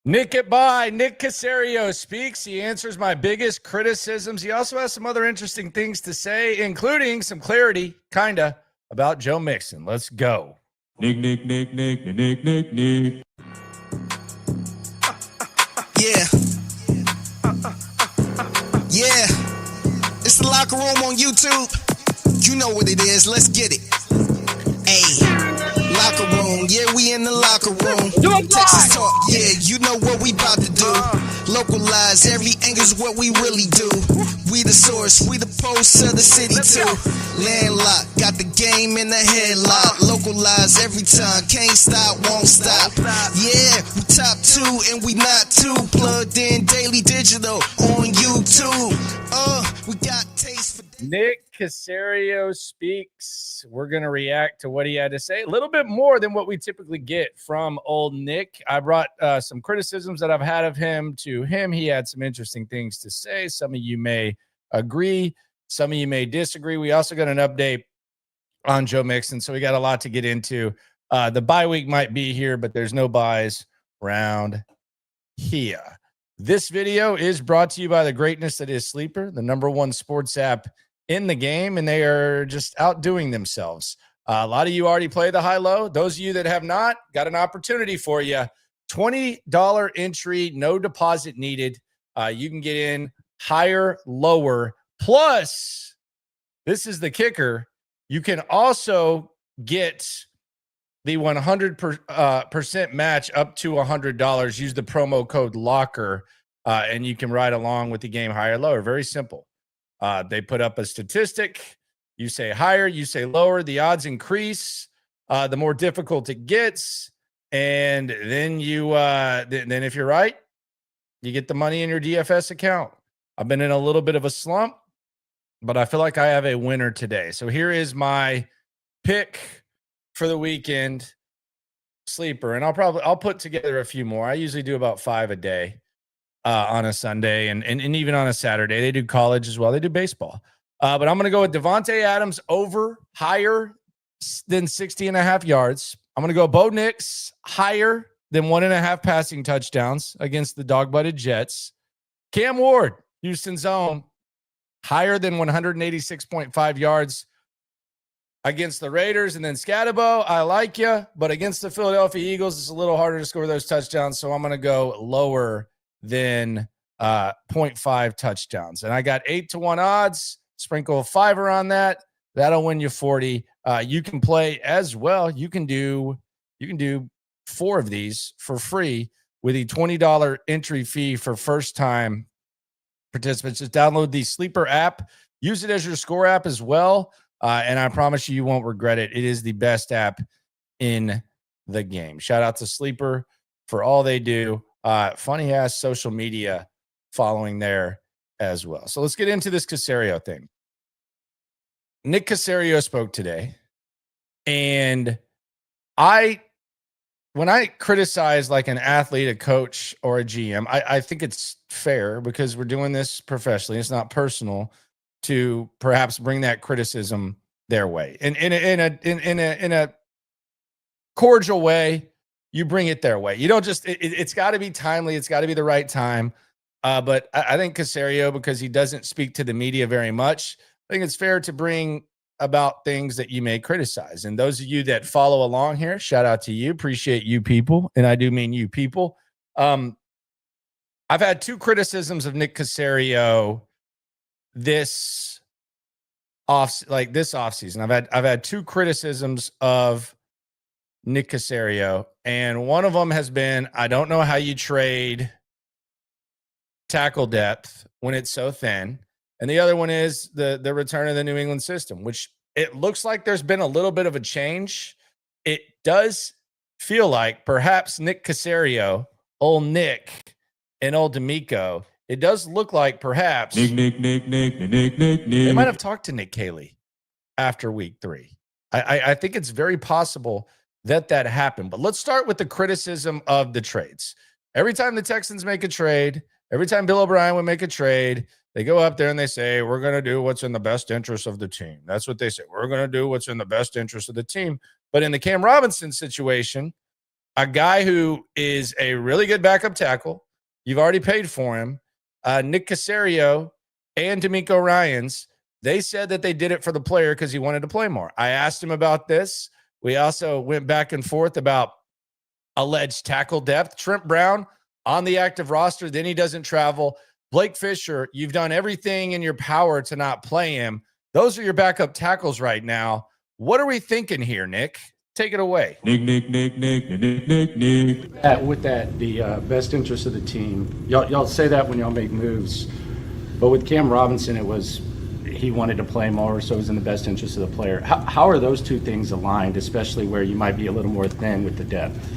Nick Caserio speaks. He answers my biggest criticisms. He also has some other interesting things to say, including some clarity, kinda, about Joe Mixon. Let's go. Nick. Yeah. Yeah. It's the Locker Room on YouTube. You know what it is. Let's get it. Hey. Locker room, yeah, we in the locker room. Texas talk, yeah, you know what we about to do. Localize, every angle's what we really do. We the source, we the pulse of the city too. Landlocked, got the game in the headlock. Localize every time, can't stop, won't stop. Yeah, we top two and we not too. Plugged in daily digital on YouTube. We got taste for Nick Caserio speaks. We're going to react to what he had to say. A little bit more than what we typically get from old Nick. I brought some criticisms that I've had of him to him. He had some interesting things to say. Some of you may agree. Some of you may disagree. We also got an update on Joe Mixon, so we got a lot to get into. The bye week might be here, but there's no buys round here. This video is brought to you by the greatness that is Sleeper, the #1 sports app in the game, and they are just outdoing themselves. A lot of you already play the high-low. Those of you that have not, got an opportunity for you. $20 entry, no deposit needed. You can get in higher, lower. Plus, this is the kicker. You can also get the 100% match up to $100. Use the promo code LOCKER, and you can ride along with the game higher, lower. Very simple. They put up a statistic. You say higher, you say lower. The odds increase. The more difficult it gets, and then then if you're right, you get the money in your DFS account. I've been in a little bit of a slump, but I feel like I have a winner today. So here is my pick for the weekend, Sleeper, and I'll put together a few more. I usually do about 5 a day. On a Sunday and even on a Saturday. They do college as well. They do baseball. But I'm going to go with Devontae Adams over higher than 60.5 yards. I'm going to go Bo Nix higher than 1.5 passing touchdowns against the dog-butted Jets. Cam Ward, Houston's own, higher than 186.5 yards against the Raiders. And then Scatabo, I like you, but against the Philadelphia Eagles, it's a little harder to score those touchdowns. So I'm going to go lower than 0.5 touchdowns. And I got 8-1 odds. Sprinkle a $5 on that. That'll win you 40. You can play as well. You can do 4 of these for free with a $20 entry fee for first-time participants. Just download the Sleeper app. Use it as your score app as well. And I promise you won't regret it. It is the best app in the game. Shout out to Sleeper for all they do. Funny ass social media following there as well. So let's get into this Cacerio thing. Nick Caserio spoke today, and when I criticize like an athlete, a coach, or a GM, I think it's fair because we're doing this professionally. It's not personal to perhaps bring that criticism their way, and in a cordial way. You bring it their way. You don't just, it's got to be timely. It's got to be the right time. But I think Cacerio, because he doesn't speak to the media very much, I think it's fair to bring about things that you may criticize. And those of you that follow along here, shout out to you. Appreciate you people. And I do mean you people. I've had 2 criticisms of Nick Caserio this offseason. I've had 2 criticisms of Nick Caserio, and one of them has been, I don't know how you trade tackle depth when it's so thin. And the other one is the return of the New England system, which it looks like there's been a little bit of a change. It does feel like perhaps Nick Caserio, old Nick, and old D'Amico, it does look like perhaps Nick. They might have talked to Nick Cayley after week 3. I think it's very possible that happened. But let's start with the criticism of the trades. Every time the Texans make a trade, every time Bill O'Brien would make a trade, they go up there and they say, we're going to do what's in the best interest of the team. That's what they say. We're going to do what's in the best interest of the team. But in the Cam Robinson situation, a guy who is a really good backup tackle. You've already paid for him. Nick Caserio and D'Amico Ryans, they said that they did it for the player because he wanted to play more. I asked him about this. We also went back and forth about alleged tackle depth. Trent Brown on the active roster, then he doesn't travel. Blake Fisher, you've done everything in your power to not play him. Those are your backup tackles right now. What are we thinking here, Nick? Take it away. Nick. With that, the best interest of the team. Y'all say that when y'all make moves, but with Cam Robinson, it was he wanted to play more, so it was in the best interest of the player. How are those two things aligned, especially where you might be a little more thin with the depth?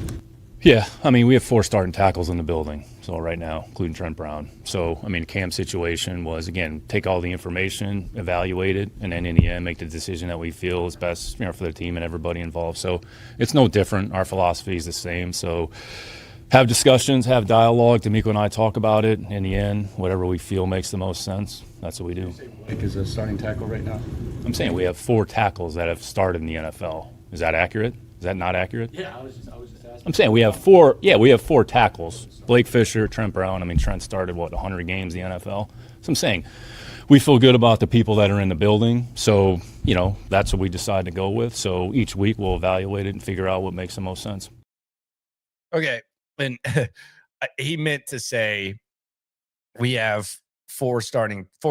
Yeah, I mean, we have 4 starting tackles in the building, so right now, including Trent Brown. So, I mean, Cam's situation was, again, take all the information, evaluate it, and then in the end, make the decision that we feel is best, for the team and everybody involved. So it's no different. Our philosophy is the same. So have discussions, have dialogue. D'Amico and I talk about it. In the end, whatever we feel makes the most sense, that's what we do. Blake is a starting tackle right now? I'm saying we have 4 tackles that have started in the NFL. Is that accurate? Is that not accurate? Yeah, I was just asking. I'm saying we have 4. Yeah, we have 4 tackles. Blake Fisher, Trent Brown. I mean, Trent started 100 games in the NFL. So I'm saying we feel good about the people that are in the building. So that's what we decide to go with. So each week we'll evaluate it and figure out what makes the most sense. Okay, and he meant to say we have 4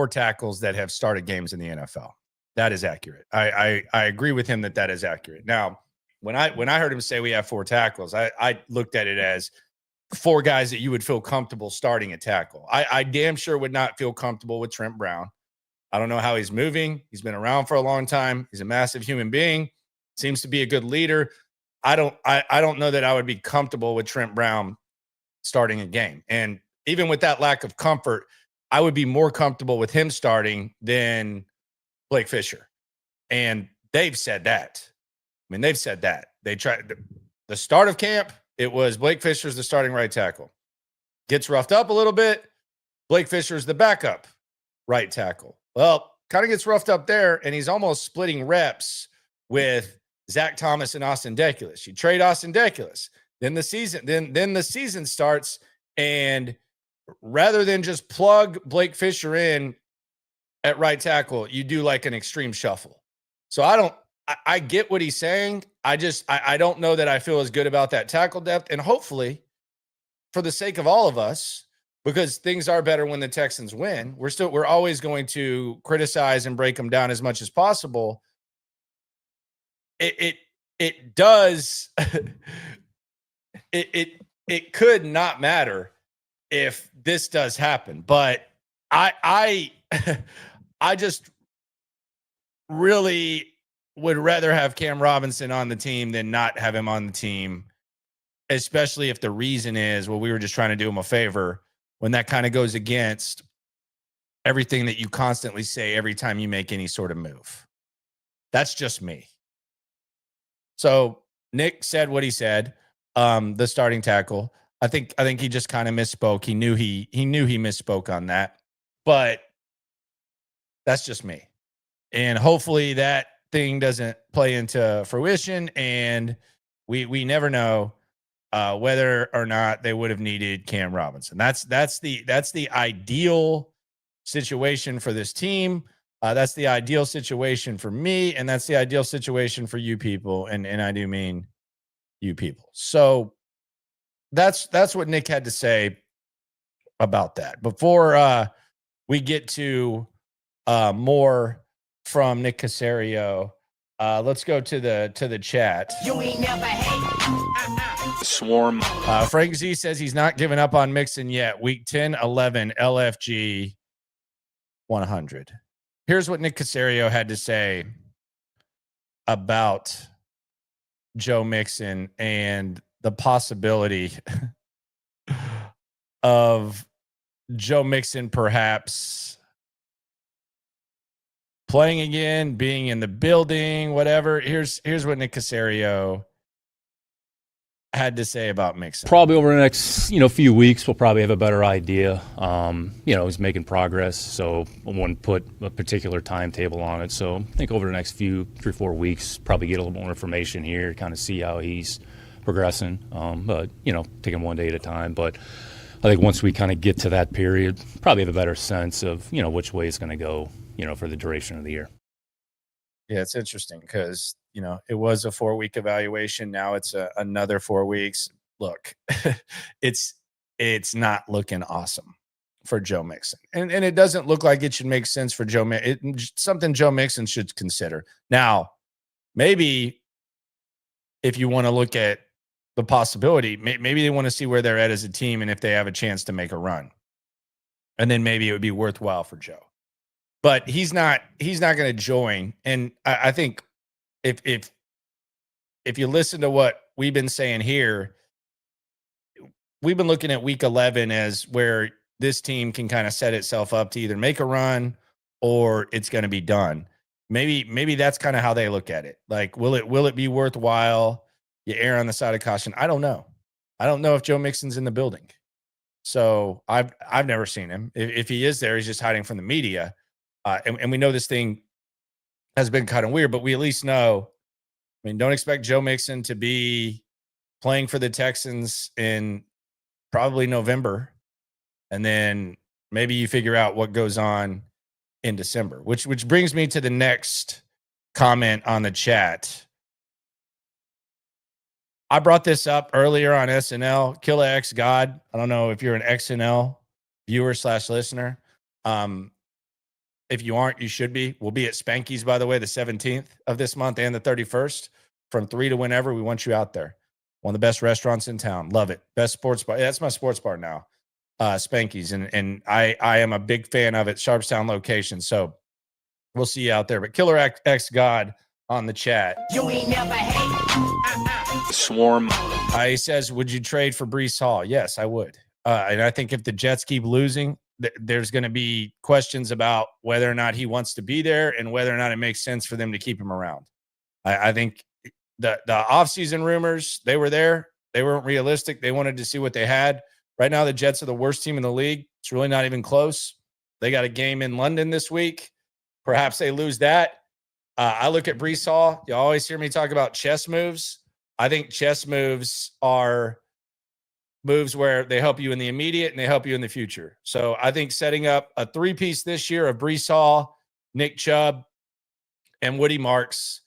tackles that have started games in the NFL. That is accurate. I agree with him that is accurate. Now, when I heard him say we have 4 tackles, I looked at it as 4 guys that you would feel comfortable starting at tackle. I damn sure would not feel comfortable with Trent Brown. I don't know how he's moving. He's been around for a long time. He's a massive human being. Seems to be a good leader. I don't know that I would be comfortable with Trent Brown starting a game. And even with that lack of comfort, I would be more comfortable with him starting than Blake Fisher. And they've said that. I mean, they've said that. They tried the start of camp. It was Blake Fisher's the starting right tackle. Gets roughed up a little bit. Blake Fisher's the backup right tackle. Well, kind of gets roughed up there, and he's almost splitting reps with Zach Thomas and Austin Deculus. You trade Austin Deculus. Then the season starts, and rather than just plug Blake Fisher in at right tackle, you do like an extreme shuffle. So I get what he's saying. I don't know that I feel as good about that tackle depth. And hopefully, for the sake of all of us, because things are better when the Texans win, we're always going to criticize and break them down as much as possible. It does it could not matter if this does happen, but I just really would rather have Cam Robinson on the team than not have him on the team, especially if the reason is, well, we were just trying to do him a favor, when that kind of goes against everything that you constantly say every time you make any sort of move. That's just me. So Nick said what he said, the starting tackle. I think he just kind of misspoke. He knew he misspoke on that, but that's just me. And hopefully that thing doesn't play into fruition, and we never know whether or not they would have needed Cam Robinson. That's the ideal situation for this team. That's the ideal situation for me, and that's the ideal situation for you people, and I do mean you people. So that's what Nick had to say about that. Before we get to more from Nick Caserio, let's go to the chat. You ain't never hate. Swarm. Frank Z says he's not giving up on Mixon yet. Week 10, 11, LFG 100. Here's what Nick Caserio had to say about Joe Mixon and the possibility of Joe Mixon perhaps playing again, being in the building, whatever. Here's what Nick Caserio had to say about Mixon. Probably over the next, few weeks, we'll probably have a better idea. He's making progress, so I wouldn't put a particular timetable on it. So I think over the next 3-4 weeks, probably get a little more information here, kind of see how he's progressing. But taking one day at a time. But I think once we kind of get to that period, probably have a better sense of which way it's going to go, for the duration of the year. Yeah, it's interesting because it was a 4-week evaluation. Now it's another 4 weeks. Look, it's not looking awesome for Joe Mixon, and it doesn't look like it should make sense for Joe. Something Joe Mixon should consider. Now, maybe if you want to look at the possibility, maybe they want to see where they're at as a team and if they have a chance to make a run, and then maybe it would be worthwhile for Joe. But he's not going to join. And I think if you listen to what we've been saying here, we've been looking at week 11 as where this team can kind of set itself up to either make a run or it's going to be done. Maybe that's kind of how they look at it. Like, will it be worthwhile? You err on the side of caution. I don't know. I don't know if Joe Mixon's in the building. So I've never seen him. If he is there, he's just hiding from the media. And we know this thing has been kind of weird, but we at least know. I mean, don't expect Joe Mixon to be playing for the Texans in probably November, and then maybe you figure out what goes on in December. Which brings me to the next comment on the chat. I brought this up earlier on SNL. Killer X God. I don't know if you're an XNL viewer / listener. If you aren't, you should be. We'll be at Spanky's, by the way, the 17th of this month and the 31st from 3 to whenever. We want you out there. One of the best restaurants in town. Love it. Best sports bar. Yeah, that's my sports bar now. Spanky's. And I am a big fan of it. Sharpstown location. So we'll see you out there. But Killer X God on the chat. You ain't never hate. Swarm. He says, would you trade for Breece Hall? Yes, I would. And I think if the Jets keep losing, there's going to be questions about whether or not he wants to be there and whether or not it makes sense for them to keep him around. I think the offseason rumors, they were there. They weren't realistic. They wanted to see what they had. Right now, the Jets are the worst team in the league. It's really not even close. They got a game in London this week. Perhaps they lose that. I look at Breece Hall. You always hear me talk about chess moves. I think chess moves are moves where they help you in the immediate and they help you in the future. So I think setting up a 3-piece this year of Breece Hall, Nick Chubb, and Woody Marks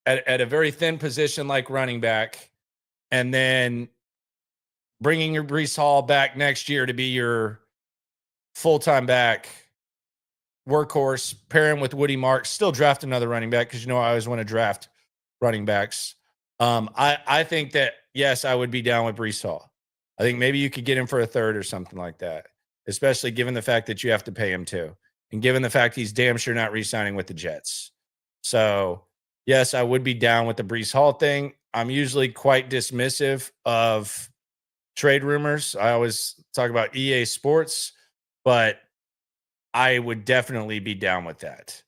at a very thin position like running back, and then bringing your Breece Hall back next year to be your full-time back, workhorse, pairing with Woody Marks, still draft another running back because I always want to draft running backs. I think that, yes, I would be down with Breece Hall. I think maybe you could get him for a third or something like that, especially given the fact that you have to pay him too, and given the fact he's damn sure not re-signing with the Jets. So, yes, I would be down with the Breece Hall thing. I'm usually quite dismissive of trade rumors. I always talk about EA Sports, but I would definitely be down with that.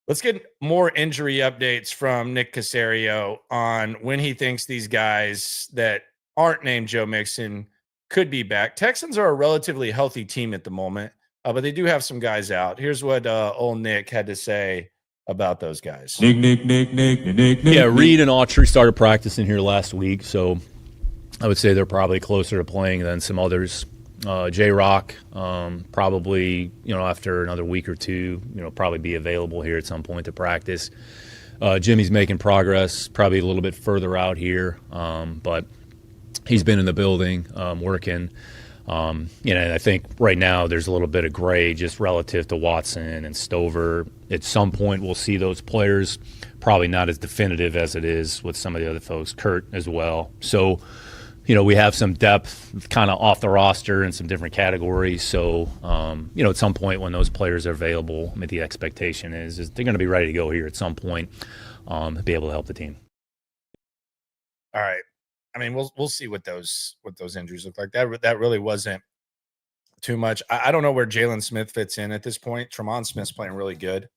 Let's get more injury updates from Nick Caserio on when he thinks these guys that aren't named Joe Mixon could be back. Texans are a relatively healthy team at the moment, but they do have some guys out. Here's what old Nick had to say about those guys. Nick. Yeah, Reed and Autry started practicing here last week, so I would say they're probably closer to playing than some others. J-Rock, probably, after another week or two, probably be available here at some point to practice. Jimmy's making progress, probably a little bit further out here, but he's been in the building working. And I think right now there's a little bit of gray just relative to Watson and Stover. At some point we'll see those players, probably not as definitive as it is with some of the other folks, Kurt as well. So, we have some depth kind of off the roster in some different categories. So, at some point when those players are available, the expectation is they're going to be ready to go here at some point, be able to help the team. All right. We'll see what those injuries look like. That really wasn't too much. I don't know where Jalen Smith fits in at this point. Tremont Smith's playing really good.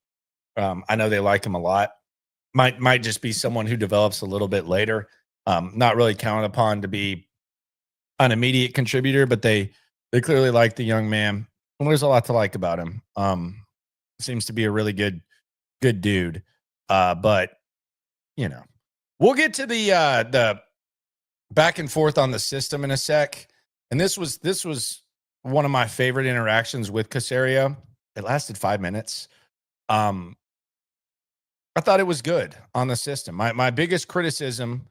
I know they like him a lot. Might just be someone who develops a little bit later. Not really counted upon to be an immediate contributor, but they clearly like the young man. And there's a lot to like about him. Seems to be a really good dude. But we'll get to the back and forth on the system in a sec. And this was one of my favorite interactions with Cacerio. It lasted 5 minutes. I thought it was good on the system. My biggest criticism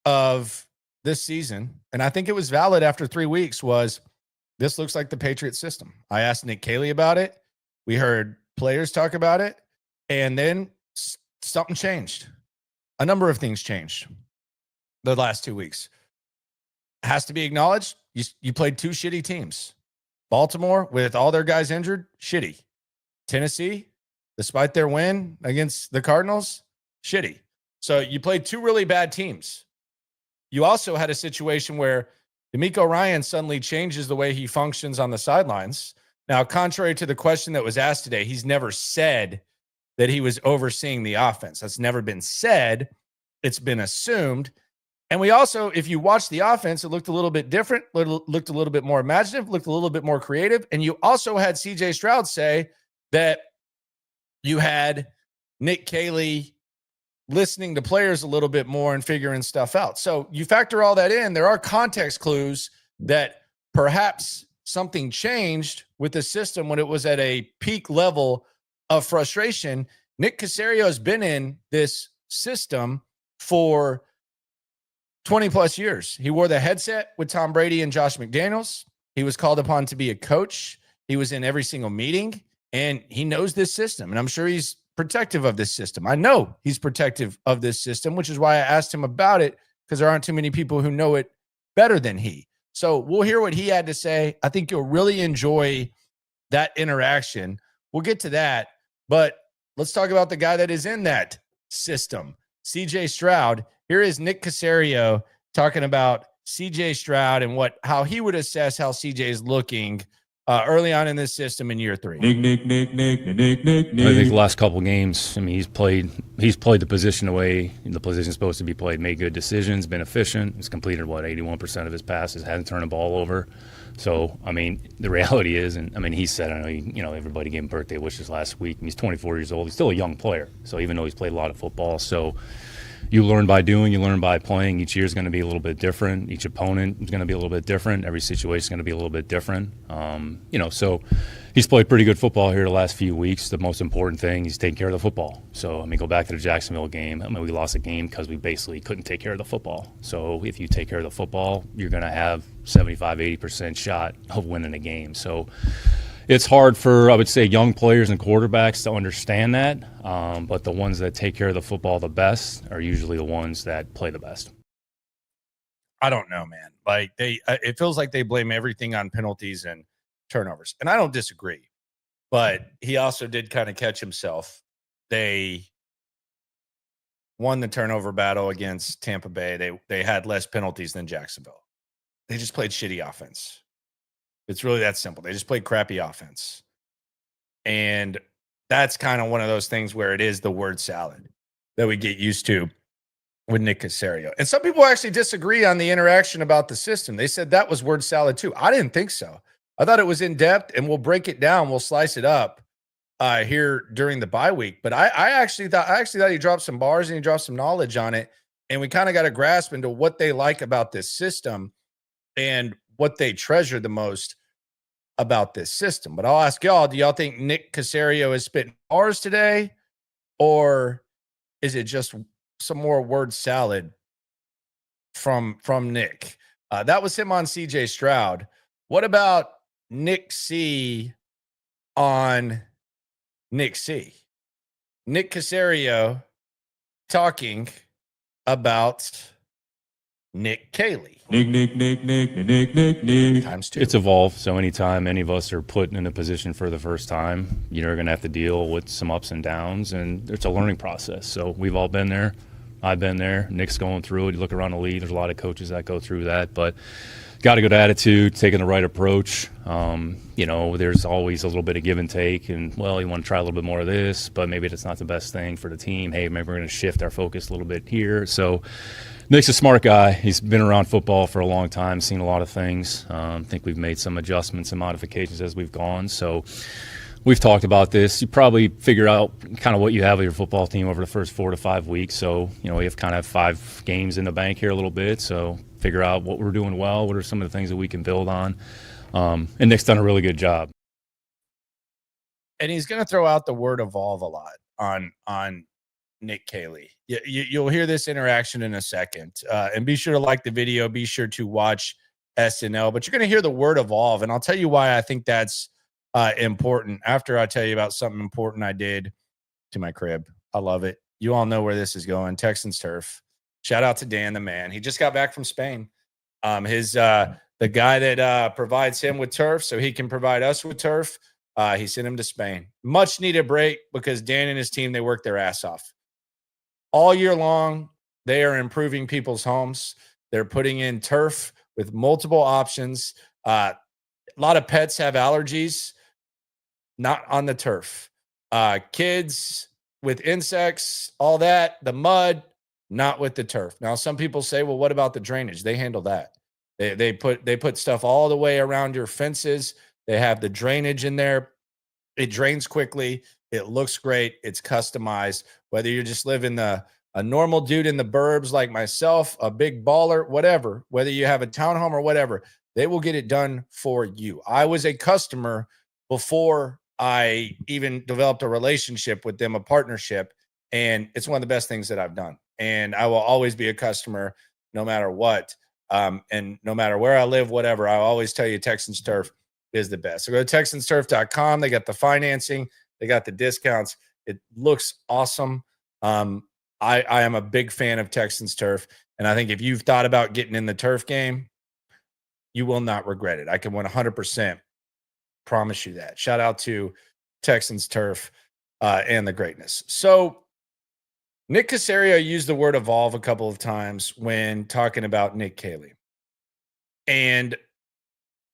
of this season, and I think it was valid after 3 weeks, was this looks like the Patriots system. I asked Nick Caserio about it. We heard players talk about it. And then something changed. A number of things changed the last 2 weeks. Has to be acknowledged. You played 2 shitty teams. Baltimore, with all their guys injured, shitty. Tennessee, despite their win against the Cardinals, shitty. So you played 2 really bad teams. You also had a situation where DeMeco Ryans suddenly changes the way he functions on the sidelines. Now, contrary to the question that was asked today, he's never said that he was overseeing the offense. That's never been said. It's been assumed. And we also, if you watch the offense, it looked a little bit different, looked a little bit more imaginative, looked a little bit more creative. And you also had CJ Stroud say that you had Nick Caserio listening to players a little bit more and figuring stuff out. So you factor all that in, there are context clues that perhaps something changed with the system when it was at a peak level of frustration. Nick Caserio has been in this system for 20 plus years. He wore the headset with Tom Brady and Josh McDaniels. He was called upon to be a coach. He was in every single meeting, and he knows this system. And I'm sure he's protective of this system. I know he's protective of this system, which is why I asked him about it, because there aren't too many people who know it better than he. So we'll hear what he had to say. I think you'll really enjoy that interaction. We'll get to that, but let's talk about the guy that is in that system, CJ Stroud. Here is Nick Caserio talking about CJ Stroud and how he would assess how CJ is looking early on in this system in year 3. Nick. I think the last couple games, I mean, he's played the position away. The position's supposed to be played, made good decisions, been efficient. He's completed, 81% of his passes, hasn't turned the ball over. So, I mean, the reality is, and I mean, he said, I know, everybody gave him birthday wishes last week. He's 24 years old. He's still a young player. So even though he's played a lot of football, so you learn by doing, you learn by playing. Each year is going to be a little bit different. Each opponent is going to be a little bit different. Every situation is going to be a little bit different. So he's played pretty good football here the last few weeks. The most important thing, he's taking care of the football. So, I mean, go back to the Jacksonville game. I mean, we lost a game because we basically couldn't take care of the football. So if you take care of the football, you're going to have 75-80% shot of winning a game. So it's hard for, I would say, young players and quarterbacks to understand that, but the ones that take care of the football the best are usually the ones that play the best. I don't know, man. Like it feels like they blame everything on penalties and turnovers, and I don't disagree. But he also did kind of catch himself. They won the turnover battle against Tampa Bay. They had less penalties than Jacksonville. They just played shitty offense. It's really that simple. They just played crappy offense. And that's kind of one of those things where it is the word salad that we get used to with Nick Caserio. And some people actually disagree on the interaction about the system. They said that was word salad too. I didn't think so. I thought it was in depth, and we'll break it down. We'll slice it up here during the bye week. But I actually thought he dropped some bars and he dropped some knowledge on it. And we kind of got a grasp into what they like about this system and what they treasure the most about this system. But I'll ask y'all, do y'all think Nick Caserio is spitting bars today, or is it just some more word salad from Nick? That was him on CJ Stroud. What about Nick C on Nick C? Nick Caserio talking about Nick Caserio. Nick. Times 2. It's evolved. So anytime any of us are put in a position for the first time, you're going to have to deal with some ups and downs, and it's a learning process. So we've all been there. I've been there. Nick's going through it. You look around the league, there's a lot of coaches that go through that, but got a good attitude, taking the right approach. There's always a little bit of give and take, and, well, you want to try a little bit more of this, but maybe that's not the best thing for the team. Hey, maybe we're going to shift our focus a little bit here. So Nick's a smart guy. He's been around football for a long time, seen a lot of things. I think we've made some adjustments and modifications as we've gone. So we've talked about this. You probably figure out kind of what you have with your football team over the first 4 to 5 weeks. So, we have kind of 5 games in the bank here a little bit. So figure out what we're doing well, what are some of the things that we can build on. And Nick's done a really good job. And he's going to throw out the word evolve a lot on Nick Caserio. You'll hear this interaction in a second. And be sure to like the video. Be sure to watch SNL. But you're going to hear the word evolve. And I'll tell you why I think that's important after I tell you about something important I did to my crib. I love it. You all know where this is going. Texans turf. Shout out to Dan, the man. He just got back from Spain. The guy that provides him with turf so he can provide us with turf, he sent him to Spain. Much needed break because Dan and his team, they work their ass off. All year long, they are improving people's homes. They're putting in turf with multiple options. A lot of pets have allergies, not on the turf. Kids with insects, all that, the mud, not with the turf. Now, some people say, well, what about the drainage? They handle that. They put stuff all the way around your fences. They have the drainage in there. It drains quickly. It looks great. It's customized. Whether you're just living a normal dude in the burbs like myself, a big baller, whatever, whether you have a townhome or whatever, they will get it done for you. I was a customer before I even developed a relationship with them, a partnership, and it's one of the best things that I've done. And I will always be a customer no matter what. And no matter where I live, whatever, I always tell you Texans Turf is the best. So go to TexansTurf.com. They got the financing. They got the discounts. It looks awesome. I am a big fan of Texans Turf. And I think if you've thought about getting in the turf game, you will not regret it. I can 100% promise you that. Shout out to Texans Turf and the greatness. So Nick Caserio used the word evolve a couple of times when talking about Nick Caserio. And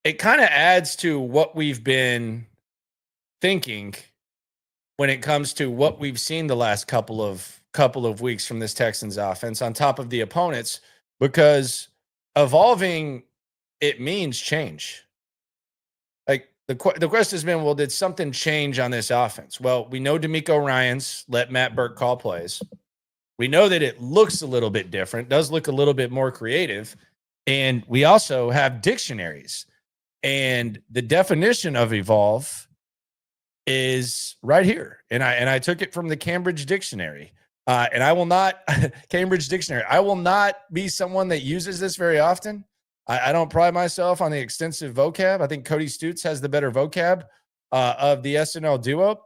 it kind of adds to what we've been thinking when it comes to what we've seen the last couple of weeks from this Texans offense on top of the opponents, because evolving, it means change. Like the question has been, well, did something change on this offense? Well, we know D'Amico Ryans let Matt Burke call plays. We know that it looks a little bit different, does look a little bit more creative. And we also have dictionaries. And the definition of evolve is right here. And I took it from the Cambridge Dictionary. And I will not, Cambridge Dictionary, I will not be someone that uses this very often. I don't pride myself on the extensive vocab. I think Cody Stoots has the better vocab of the SNL duo.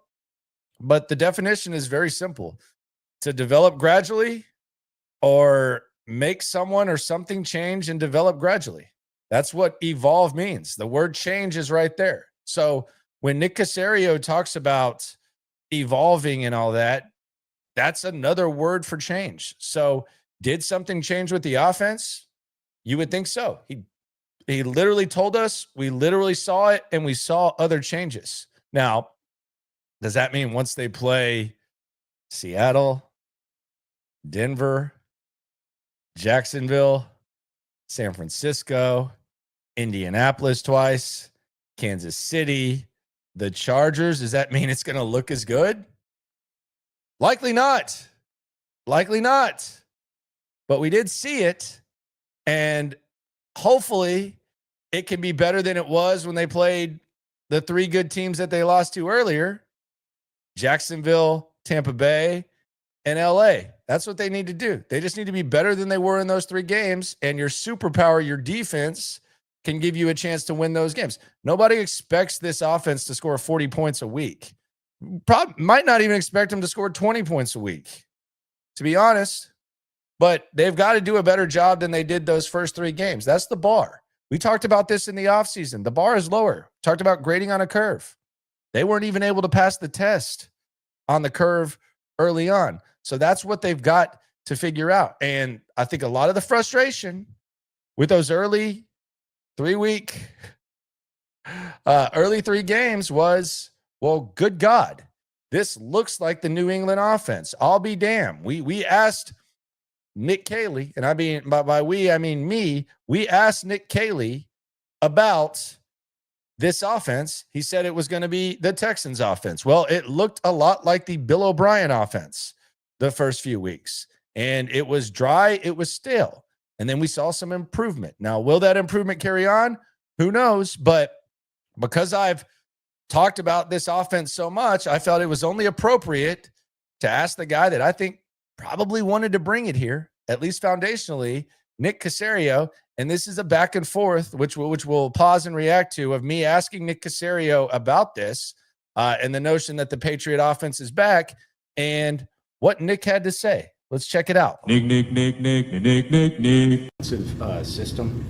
But the definition is very simple. To develop gradually or make someone or something change and develop gradually. That's what evolve means. The word change is right there. So when Nick Caserio talks about evolving and all that, that's another word for change. So did something change with the offense? You would think so. He literally told us, we literally saw it, and we saw other changes. Now, does that mean once they play Seattle, Denver, Jacksonville, San Francisco, Indianapolis twice, Kansas City, the Chargers, does that mean it's going to look as good? Likely not. Likely not. But we did see it, and hopefully it can be better than it was when they played the 3 good teams that they lost to earlier, Jacksonville, Tampa Bay, and LA. That's what they need to do. They just need to be better than they were in those 3 games, and your superpower, your defense, can give you a chance to win those games. Nobody expects this offense to score 40 points a week. Might not even expect them to score 20 points a week, to be honest. But they've got to do a better job than they did those first 3 games. That's the bar. We talked about this in the offseason. The bar is lower. Talked about grading on a curve. They weren't even able to pass the test on the curve early on. So that's what they've got to figure out. And I think a lot of the frustration with those early 3 games was, well, good God, this looks like the New England offense. I'll be damned. We asked Nick Caserio, and I mean by we, I mean me. We asked Nick Caserio about this offense, he said it was going to be the Texans offense. Well, it looked a lot like the Bill O'Brien offense the first few weeks, and it was dry. It was stale. And then we saw some improvement. Now, will that improvement carry on? Who knows? But because I've talked about this offense so much, I felt it was only appropriate to ask the guy that I think probably wanted to bring it here, at least foundationally, Nick Caserio. And this is a back and forth, which we'll pause and react to, of me asking Nick Caserio about this and the notion that the Patriot offense is back and what Nick had to say. Let's check it out. System.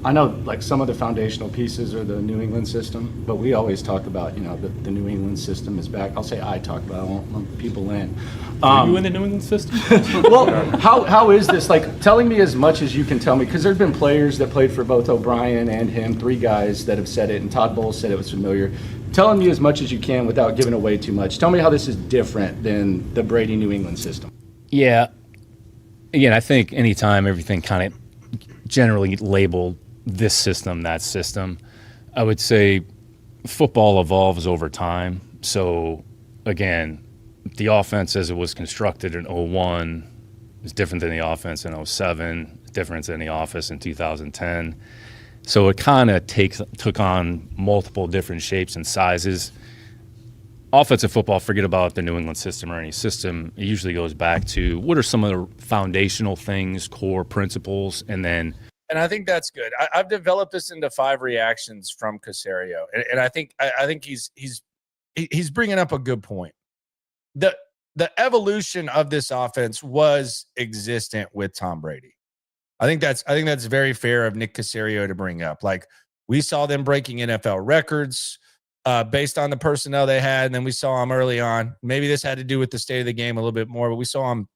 I know like some of the foundational pieces are the New England system, but we always talk about, the New England system is back. I'll say I talk about it. I won't lump people in. Are you in the New England system? Well, how is this? Like, telling me as much as you can tell me, because there's been players that played for both O'Brien and him, 3 guys that have said it, and Todd Bowles said it was familiar. Telling me as much as you can without giving away too much. Tell me how this is different than the Brady New England system. Yeah. Again, I think anytime everything kind of generally labeled this system, that system, I would say football evolves over time. So, again, the offense as it was constructed in 01 is different than the offense in 07, different than the offense in 2010. So it kind of took on multiple different shapes and sizes. Offensive football, forget about the New England system or any system. It usually goes back to what are some of the foundational things, core principles, and I think that's good. I've developed this into 5 reactions from Cacerio, and I think he's bringing up a good point. The evolution of this offense was existent with Tom Brady. I think that's very fair of Nick Caserio to bring up. Like, we saw them breaking NFL records based on the personnel they had, and then we saw them early on. Maybe this had to do with the state of the game a little bit more, but we saw them,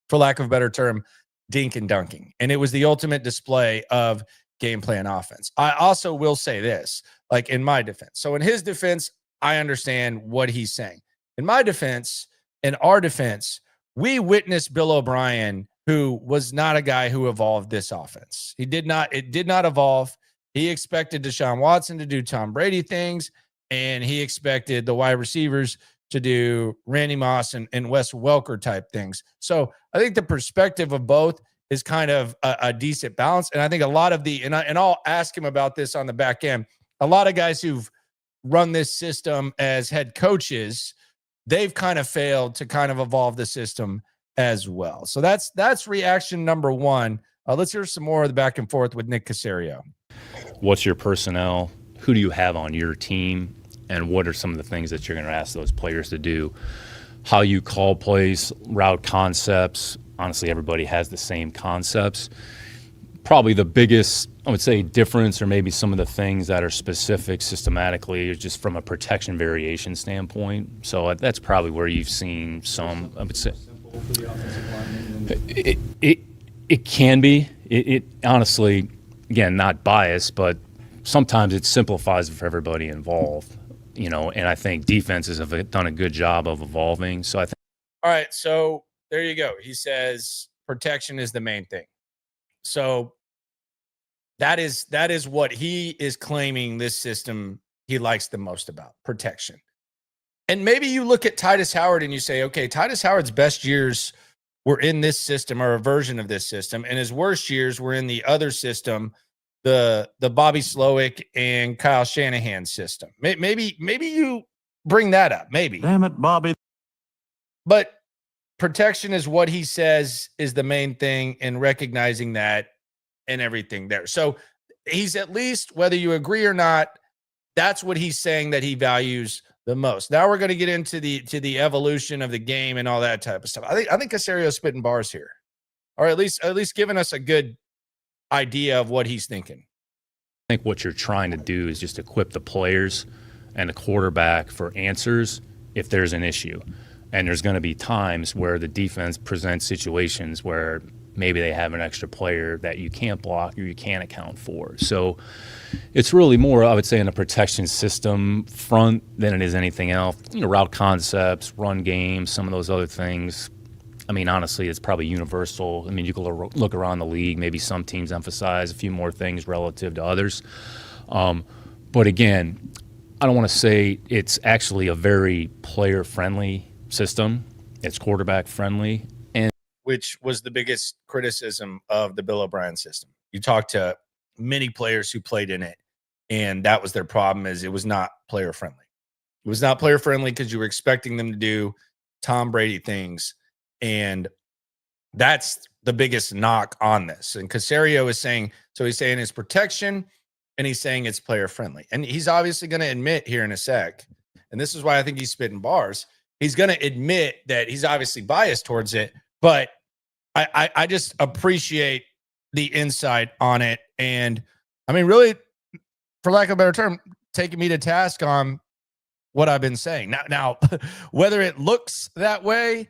for lack of a better term, dink and dunking. And it was the ultimate display of game plan offense. I also will say this, like in my defense. So in his defense, I understand what he's saying. In my defense, in our defense, we witnessed Bill O'Brien, who was not a guy who evolved this offense. It did not evolve. He expected Deshaun Watson to do Tom Brady things, and he expected the wide receivers to do Randy Moss and Wes Welker type things. So I think the perspective of both is kind of a decent balance. And I think a lot of and I'll ask him about this on the back end, a lot of guys who've run this system as head coaches, they've kind of failed to kind of evolve the system as well. So that's reaction number 1. Let's hear some more of the back and forth with Nick Caserio. what's your personnel? Who do you have on your team? And what are some of the things that you're going to ask those players to do? How you call plays, route concepts. Honestly, everybody has the same concepts. Probably the biggest, I would say, difference, or maybe some of the things that are specific systematically, is just from a protection variation standpoint. So that's probably where you've seen some, I would say. It can be. It honestly, again, not biased, but sometimes it simplifies for everybody involved. You know, and I think defenses have done a good job of evolving. So I think. All right, so there you go. He says protection is the main thing. So that is what he is claiming this system he likes the most about, protection. And maybe you look at Titus Howard and you say, okay, Titus Howard's best years were in this system, or a version of this system, and his worst years were in the other system, the Bobby Slowick and Kyle Shanahan system. Maybe you bring that up. Maybe. Damn it, Bobby. But protection is what he says is the main thing, and recognizing that and everything there. So he's, at least, whether you agree or not, that's what he's saying that he values the most. Now we're going to get into the evolution of the game and all that type of stuff. I think Cacerio's spitting bars here, or at least giving us a good idea of what he's thinking. I think what you're trying to do is just equip the players and the quarterback for answers if there's an issue. And there's going to be times where the defense presents situations where maybe they have an extra player that you can't block or you can't account for. So it's really more, I would say, in a protection system front than it is anything else. You know, route concepts, run games, some of those other things. I mean, honestly, it's probably universal. I mean, you can look around the league. Maybe some teams emphasize a few more things relative to others. But again, I don't want to say it's actually a very player-friendly system. It's quarterback-friendly. And which was the biggest criticism of the Bill O'Brien system. You talk to many players who played in it, and that was their problem, is it was not player-friendly. It was not player-friendly because you were expecting them to do Tom Brady things, and that's the biggest knock on this. And Cacerio is saying, so he's saying it's protection, and he's saying it's player-friendly. And he's obviously going to admit here in a sec, and this is why I think he's spitting bars, he's going to admit that he's obviously biased towards it, but I just appreciate the insight on it. And I mean, really, for lack of a better term, taking me to task on what I've been saying. Now, whether it looks that way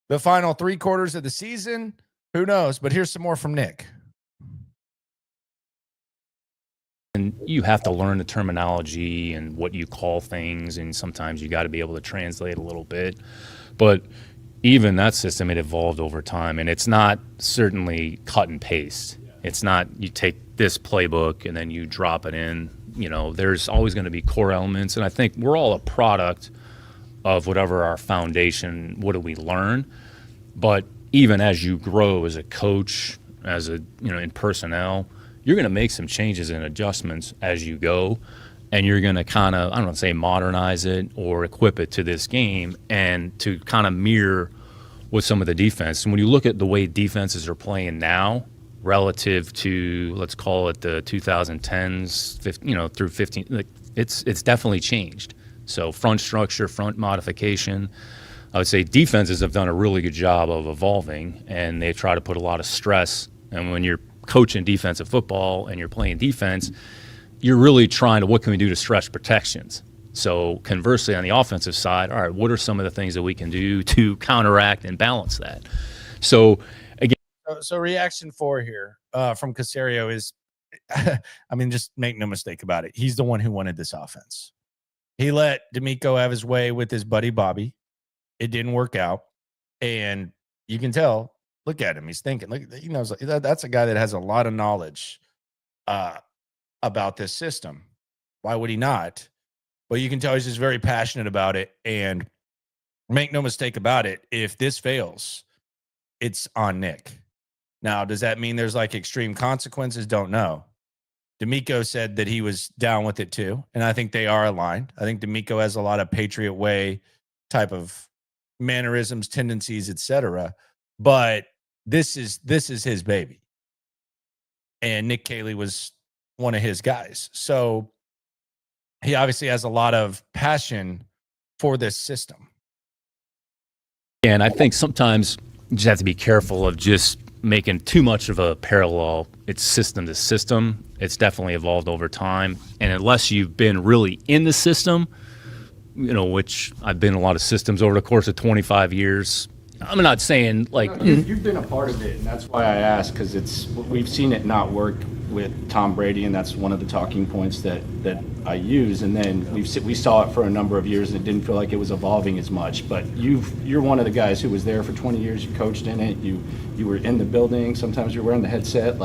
the final 3 quarters of the season, who knows? But here's some more from Nick. And you have to learn the terminology and what you call things, and sometimes you got to be able to translate a little bit. But even that system, it evolved over time, and it's not certainly cut and paste. It's not you take this playbook and then you drop it in. You know, there's always going to be core elements, and I think we're all a product of whatever our foundation, what do we learn. But even as you grow as a coach, as a, you know, in personnel, you're going to make some changes and adjustments as you go, and you're going to kind of, I don't want to say modernize it or equip it to this game and to kind of mirror with some of the defense. And when you look at the way defenses are playing now relative to, let's call it the 2010s, 15, you know, through 15, like it's definitely changed. So front structure, front modification, I would say defenses have done a really good job of evolving, and they try to put a lot of stress. And when you're coaching defensive football and you're playing defense, you're really trying to, what can we do to stretch protections? So conversely, on the offensive side, all right, what are some of the things that we can do to counteract and balance that? So again, so reaction 4 here from Cacerio is, I mean, just make no mistake about it. He's the one who wanted this offense. He let D'Amico have his way with his buddy Bobby. It didn't work out, and you can tell. Look at him. He's thinking. Look, he knows that's a guy that has a lot of knowledge about this system. Why would he not? But you can tell he's just very passionate about it. And make no mistake about it, if this fails, it's on Nick. Now, does that mean there's like extreme consequences? Don't know. D'Amico said that he was down with it too, and I think they are aligned. I think D'Amico has a lot of Patriot way type of mannerisms, tendencies, etc. But this is his baby, and Nick Caley was one of his guys, so he obviously has a lot of passion for this system. and I think sometimes you just have to be careful of just making too much of a parallel. It's system to system. It's definitely evolved over time, and unless you've been really in the system, you know, which I've been in a lot of systems over the course of 25 years. I'm not saying like you've been a part of it, and that's why I asked, because we've seen it not work with Tom Brady, and that's one of the talking points that I use. And then we saw it for a number of years, and it didn't feel like it was evolving as much. But you're one of the guys who was there for 20 years. You coached in it. You were in the building. Sometimes you're wearing the headset.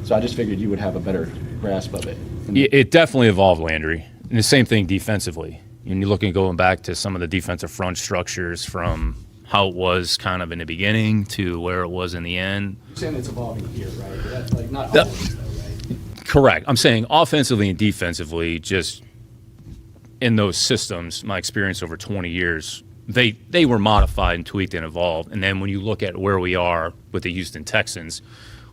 So I just figured you would have a better grasp of it. It definitely evolved, Landry. And the same thing defensively. And you're looking going back to some of the defensive front structures from how it was kind of in the beginning to where it was in the end. You're saying it's evolving here, right? But that's like not always, though, right? Correct. I'm saying offensively and defensively, just in those systems, my experience over 20 years, they were modified and tweaked and evolved. And then when you look at where we are with the Houston Texans,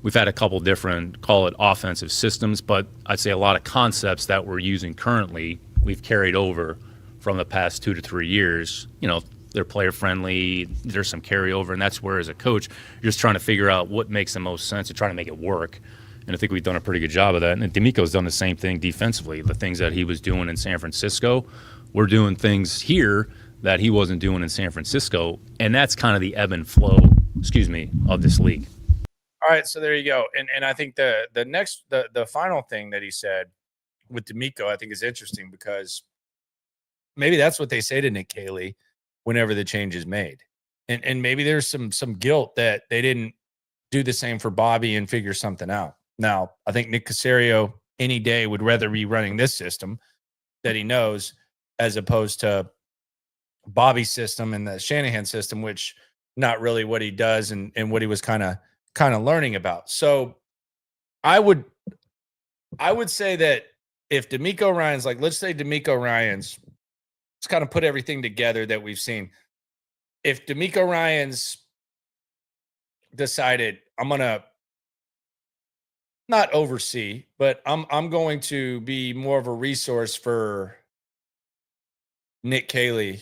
we've had a couple different, call it offensive systems, but I'd say a lot of concepts that we're using currently, we've carried over from the past 2 to 3 years. You know, they're player friendly, there's some carryover, and that's where as a coach, you're just trying to figure out what makes the most sense and trying to make it work. And I think we've done a pretty good job of that. And D'Amico's done the same thing defensively. The things that he was doing in San Francisco, we're doing things here that he wasn't doing in San Francisco. And that's kind of the ebb and flow, of this league. All right, so there you go. And I think the final thing that he said with D'Amico, I think is interesting, because maybe that's what they say to Nick Caley whenever the change is made. And maybe there's some guilt that they didn't do the same for Bobby and figure something out. Now, I think Nick Caserio any day would rather be running this system that he knows as opposed to Bobby's system and the Shanahan system, which not really what he does and what he was kind of learning about. So I would say that if D'Amico Ryans, like let's say D'Amico Ryans, let's kind of put everything together that we've seen. If D'Amico Ryans decided I'm gonna not oversee, but I'm going to be more of a resource for Nick Caserio,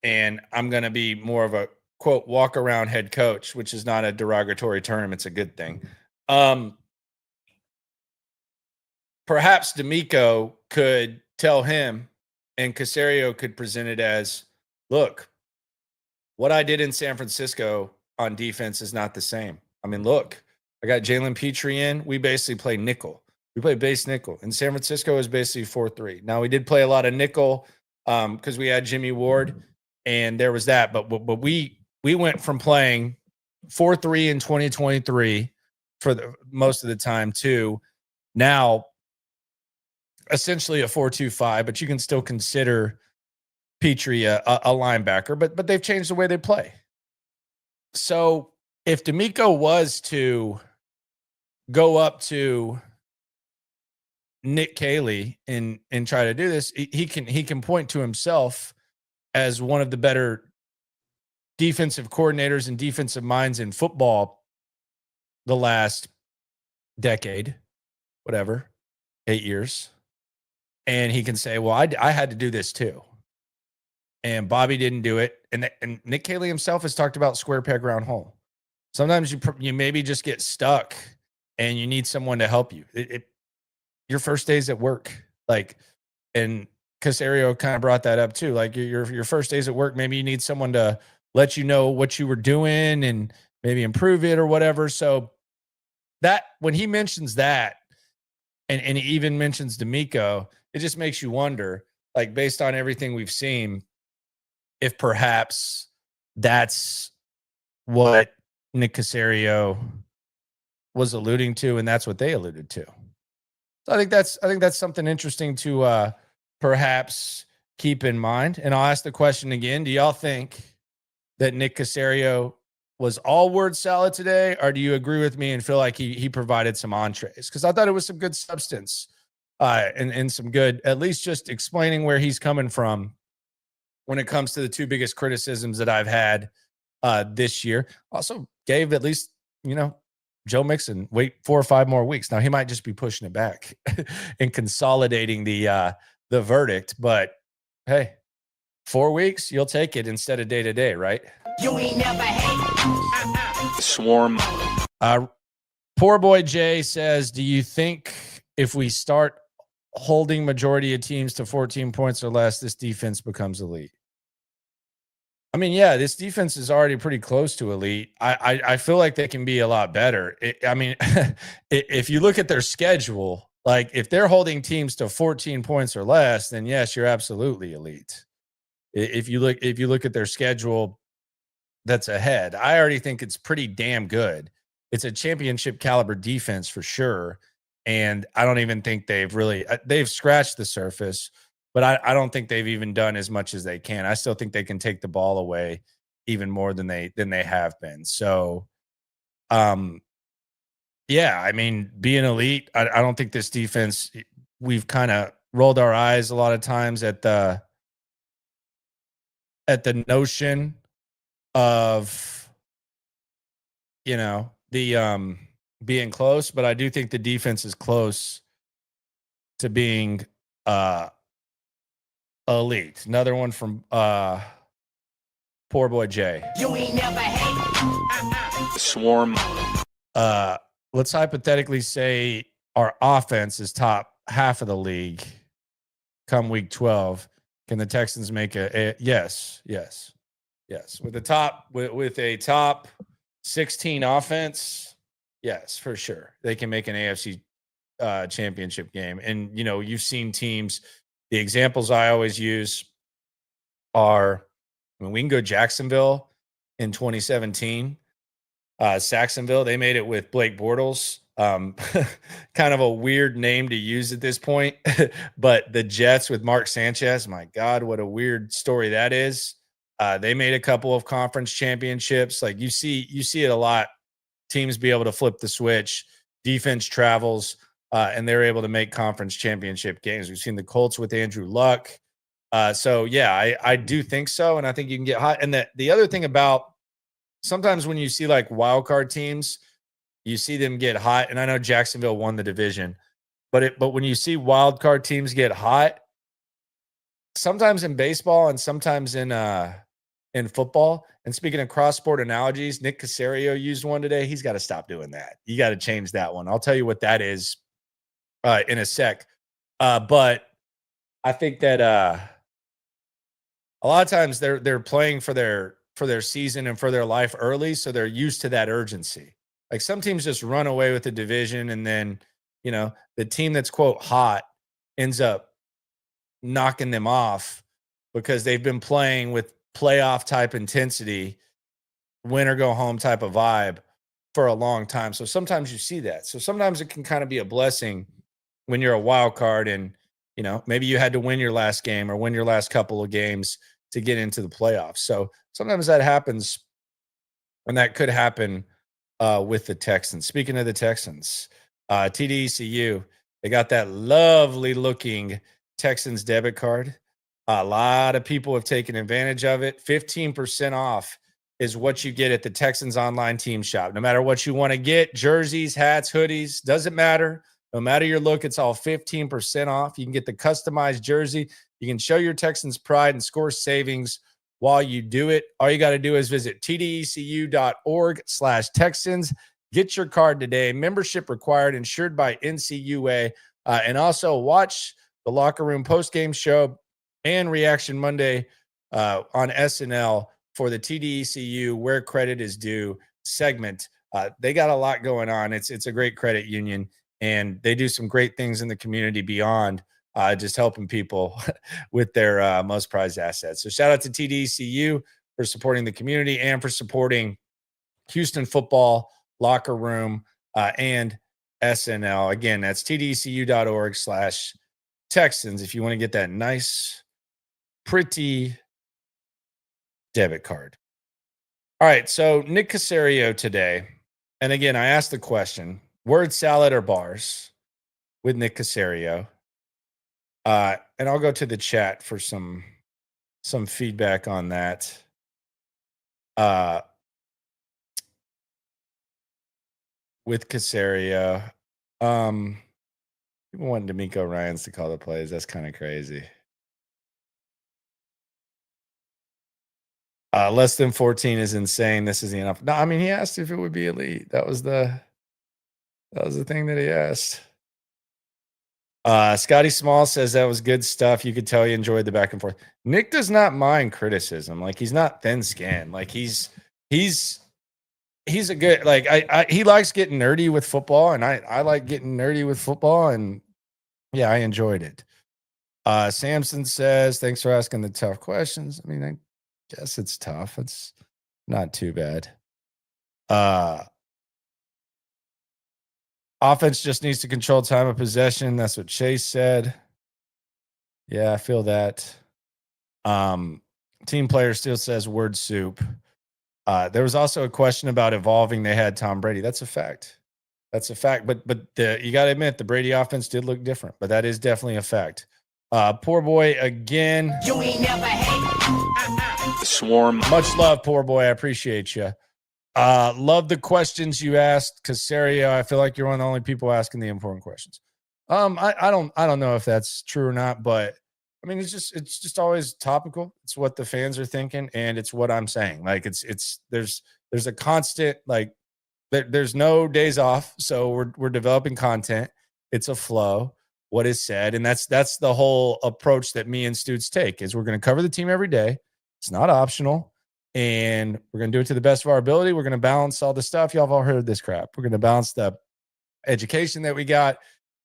and I'm going to be more of a quote walk around head coach, which is not a derogatory term; it's a good thing. Perhaps D'Amico could tell him, and Cacerio could present it as, "Look, what I did in San Francisco on defense is not the same. I mean, look, I got Jalen Petrie in. We basically play nickel. We play base nickel. In San Francisco, it was basically 4-3. Now, we did play a lot of nickel because we had Jimmy Ward, and there was that. But we went from playing 4-3 in 2023 for the most of the time to now essentially a 4-2-5, but you can still consider Petrie a linebacker, but they've changed the way they play. So if D'Amico was to go up to Nick Caserio and try to do this, he can point to himself as one of the better defensive coordinators and defensive minds in football the last decade, whatever, 8 years. And he can say, well, I had to do this too. And Bobby didn't do it. And Nick Caserio himself has talked about square peg round hole. Sometimes you maybe just get stuck and you need someone to help you. Your first days at work, like, and Cacerio kind of brought that up too. Like your first days at work, maybe you need someone to let you know what you were doing and maybe improve it or whatever. So that when he mentions that, and he even mentions D'Amico, it just makes you wonder, like based on everything we've seen, if perhaps that's what Nick Caserio was alluding to, and that's what they alluded to. So I think that's something interesting to perhaps keep in mind. And I'll ask the question again: do y'all think that Nick Caserio was all word salad today, or do you agree with me and feel like he provided some entrees? Because I thought it was some good substance and some good, at least just explaining where he's coming from when it comes to the two biggest criticisms that I've had this year. Also gave at least, Joe Mixon wait 4 or 5 more weeks. Now he might just be pushing it back and consolidating the verdict, but hey, 4 weeks, you'll take it instead of day to day, right? You ain't never hate. Swarm. Poor boy Jay says, do you think if we start holding majority of teams to 14 points or less, this defense becomes elite? I mean, yeah, this defense is already pretty close to elite. I feel like they can be a lot better. If you look at their schedule, like if they're holding teams to 14 points or less, then yes, you're absolutely elite. If you look at their schedule that's ahead, I already think it's pretty damn good. It's a championship caliber defense for sure. And I don't even think they've scratched the surface, but I don't think they've even done as much as they can. I still think they can take the ball away even more than they have been. So, yeah, I mean, being elite, I don't think this defense, we've kind of rolled our eyes a lot of times at the notion of, the being close, but I do think the defense is close to being elite. Another one from poor boy Jay. You ain't never hate. Swarm. Let's hypothetically say our offense is top half of the league come week 12. Can the Texans make a yes. With a top 16 offense, yes, for sure. They can make an AFC championship game. And, you've seen teams, the examples I always use are, we can go Jacksonville in 2017. Saxonville, they made it with Blake Bortles kind of a weird name to use at this point, but the Jets with Mark Sanchez, my God, what a weird story that is. They made a couple of conference championships. Like you see it a lot. Teams be able to flip the switch, defense travels, and they're able to make conference championship games. We've seen the Colts with Andrew Luck. So yeah, I do think so. And I think you can get hot. And the other thing about sometimes when you see like wild card teams, you see them get hot. And I know Jacksonville won the division, but when you see wild card teams get hot, sometimes in baseball and sometimes in football, and speaking of cross-sport analogies, Nick Caserio used one today. He's got to stop doing that. You got to change that one. I'll tell you what that is in a sec. But I think that a lot of times they're playing for their season and for their life early, so they're used to that urgency. Like some teams just run away with the division, and then the team that's quote hot ends up knocking them off because they've been playing with playoff type intensity, win or go home type of vibe for a long time. So sometimes you see that. So sometimes it can kind of be a blessing when you're a wild card and maybe you had to win your last game or win your last couple of games to get into the playoffs. So sometimes that happens, and that could happen with the Texans. Speaking of the Texans, TDECU, they got that lovely looking Texans debit card. A lot of people have taken advantage of it. 15% off is what you get at the Texans online team shop. No matter what you want to get, jerseys, hats, hoodies, doesn't matter. No matter your look, it's all 15% off. You can get the customized jersey. You can show your Texans pride and score savings while you do it. All you got to do is visit tdecu.org/Texans. Get your card today. Membership required, insured by NCUA. And also watch the Locker Room postgame show and Reaction Monday on SNL for the TDECU Where Credit is Due segment. They got a lot going on. It's a great credit union, and they do some great things in the community beyond just helping people with their most prized assets. So shout out to TDECU for supporting the community and for supporting Houston football, Locker Room, and SNL. Again, that's tdecu.org/Texans if you want to get that nice, pretty debit card. All right, so Nick Caserio today, and again, I asked the question, word salad or bars with Nick Caserio. And I'll go to the chat for some feedback on that. With Cacerio. People want D'Amico Ryans to call the plays. That's kind of crazy. Less than 14 is insane. This is enough. No, I mean, he asked if it would be elite. That was the thing that he asked. Scotty Small says that was good stuff. You could tell he enjoyed the back and forth. Nick does not mind criticism. Like, he's not thin-skinned. Like, he's a good, like, he likes getting nerdy with football, and I like getting nerdy with football, and yeah, I enjoyed it. Samson says, thanks for asking the tough questions. I mean, I guess it's tough. It's not too bad. Offense just needs to control time of possession. That's what Chase said. Yeah, I feel that. Team player still says word soup. There was also a question about evolving. They had Tom Brady. That's a fact. That's a fact. But you got to admit, the Brady offense did look different. But that is definitely a fact. Poor boy again. You ain't never hate. Swarm. Much love, poor boy. I appreciate you. Love the questions you asked, Cacerio. I feel like you're one of the only people asking the important questions. I don't know if that's true or not, but I mean, it's just always topical. It's what the fans are thinking, and it's what I'm saying. Like there's a constant, like there's no days off. So we're developing content. It's a flow. What is said, and that's the whole approach that me and Stoots take. Is we're going to cover the team every day. It's not optional. And we're going to do it to the best of our ability. We're going to balance all the stuff. Y'all have all heard this crap. We're going to balance the education that we got